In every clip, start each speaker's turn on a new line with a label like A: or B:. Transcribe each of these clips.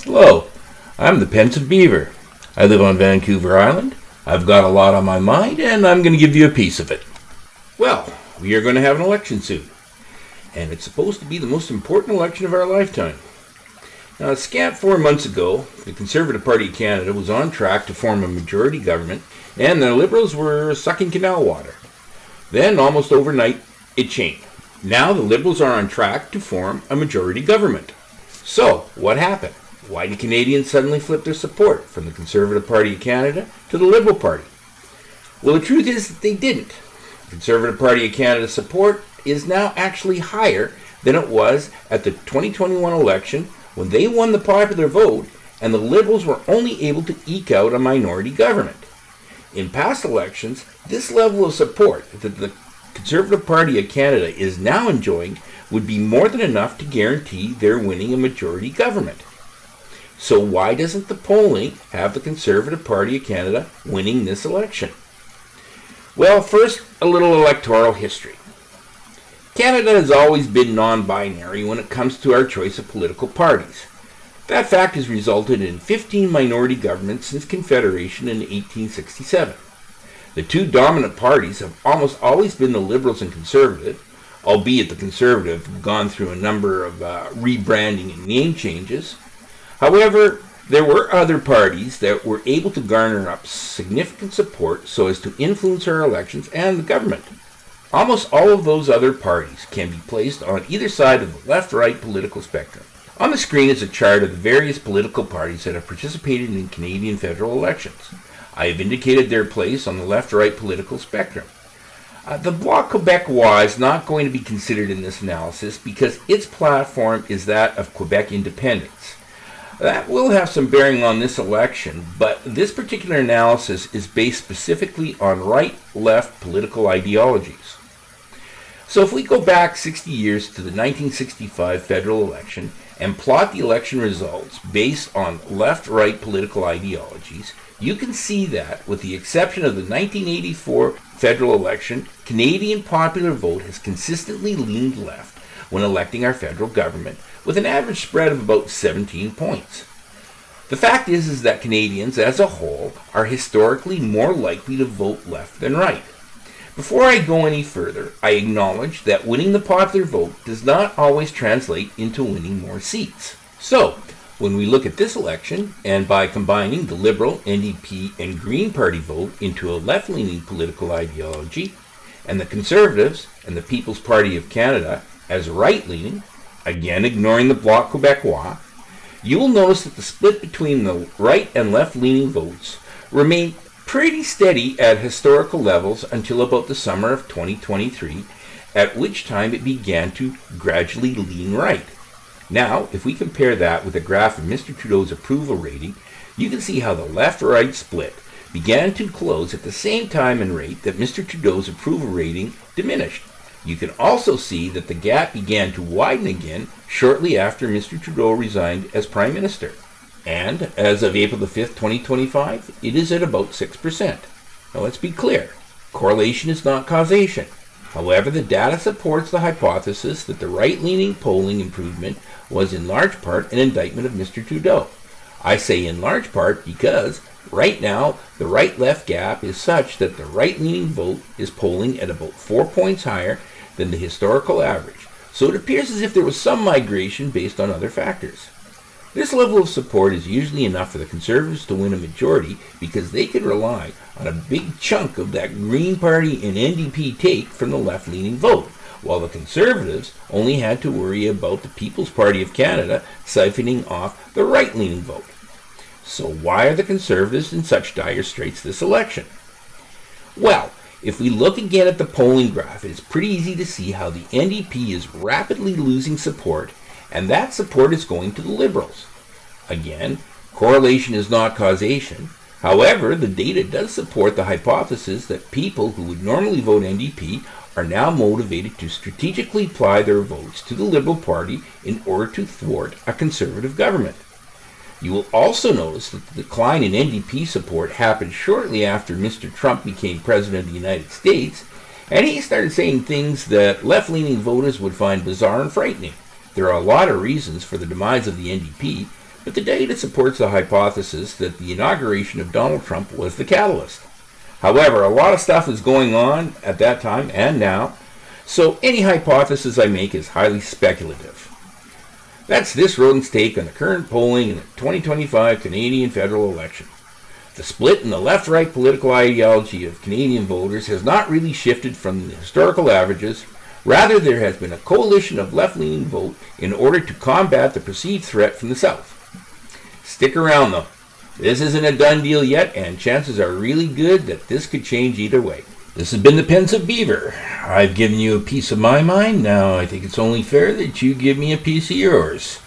A: Hello, I'm the Pensive Beaver. I live on Vancouver Island. I've got a lot on my mind, and I'm going to give you a piece of it. Well, we are going to have an election soon, and it's supposed to be the most important election of our lifetime. Now, a scant 4 months ago, the Conservative Party of Canada was on track to form a majority government, and the Liberals were sucking canal water. Then, almost overnight, it changed. Now the Liberals are on track to form a majority government. So, what happened? Why did Canadians suddenly flip their support from the Conservative Party of Canada to the Liberal Party? Well, the truth is that they didn't. The Conservative Party of Canada's support is now actually higher than it was at the 2021 election when they won the popular vote and the Liberals were only able to eke out a minority government. In past elections, this level of support that the Conservative Party of Canada is now enjoying would be more than enough to guarantee their winning a majority government. So why doesn't the polling have the Conservative Party of Canada winning this election? Well, first, a little electoral history. Canada has always been non-binary when it comes to our choice of political parties. That fact has resulted in 15 minority governments since Confederation in 1867. The two dominant parties have almost always been the Liberals and Conservative, albeit the Conservative have gone through a number of rebranding and name changes. However, there were other parties that were able to garner up significant support so as to influence our elections and the government. Almost all of those other parties can be placed on either side of the left-right political spectrum. On the screen is a chart of the various political parties that have participated in Canadian federal elections. I have indicated their place on the left-right political spectrum. The Bloc Québécois is not going to be considered in this analysis because its platform is that of Quebec independence. That will have some bearing on this election, but this particular analysis is based specifically on right-left political ideologies. So if we go back 60 years to the 1965 federal election and plot the election results based on left-right political ideologies, you can see that, with the exception of the 1984 federal election, Canadian popular vote has consistently leaned left when electing our federal government, with an average spread of about 17 points. The fact is that Canadians as a whole are historically more likely to vote left than right. Before I go any further, I acknowledge that winning the popular vote does not always translate into winning more seats. So, when we look at this election, and by combining the Liberal, NDP, and Green Party vote into a left-leaning political ideology, and the Conservatives and the People's Party of Canada as right-leaning, again ignoring the Bloc Québécois, you will notice that the split between the right and left-leaning votes remained pretty steady at historical levels until about the summer of 2023, at which time it began to gradually lean right. Now, if we compare that with a graph of Mr. Trudeau's approval rating, you can see how the left-right split began to close at the same time and rate that Mr. Trudeau's approval rating diminished. You can also see that the gap began to widen again shortly after Mr. Trudeau resigned as Prime Minister. And as of April the 5th, 2025, it is at about 6%. Now let's be clear, correlation is not causation. However, the data supports the hypothesis that the right-leaning polling improvement was in large part an indictment of Mr. Trudeau. I say in large part because right now the right-left gap is such that the right-leaning vote is polling at about 4 points higher than the historical average, so it appears as if there was some migration based on other factors. This level of support is usually enough for the Conservatives to win a majority because they could rely on a big chunk of that Green Party and NDP take from the left-leaning vote, while the Conservatives only had to worry about the People's Party of Canada siphoning off the right-leaning vote. So why are the Conservatives in such dire straits this election? Well, if we look again at the polling graph, it is pretty easy to see how the NDP is rapidly losing support, and that support is going to the Liberals. Again, correlation is not causation. However, the data does support the hypothesis that people who would normally vote NDP are now motivated to strategically apply their votes to the Liberal Party in order to thwart a Conservative government. You will also notice that the decline in NDP support happened shortly after Mr. Trump became President of the United States, and he started saying things that left-leaning voters would find bizarre and frightening. There are a lot of reasons for the demise of the NDP, But the data supports the hypothesis that the inauguration of Donald Trump was the catalyst. However, a lot of stuff is going on at that time and now, so any hypothesis I make is highly speculative. That's this rodent's take on the current polling in the 2025 Canadian federal election. The split in the left-right political ideology of Canadian voters has not really shifted from the historical averages. Rather, there has been a coalition of left-leaning vote in order to combat the perceived threat from the South. Stick around, though. This isn't a done deal yet, and chances are really good that this could change either way. This has been the Pensive Beaver. I've given you a piece of my mind. Now I think it's only fair that you give me a piece of yours.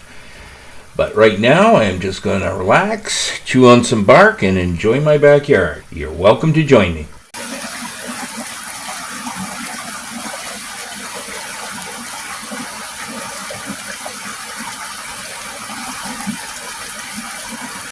A: But right now I'm just going to relax, chew on some bark, and enjoy my backyard. You're welcome to join me.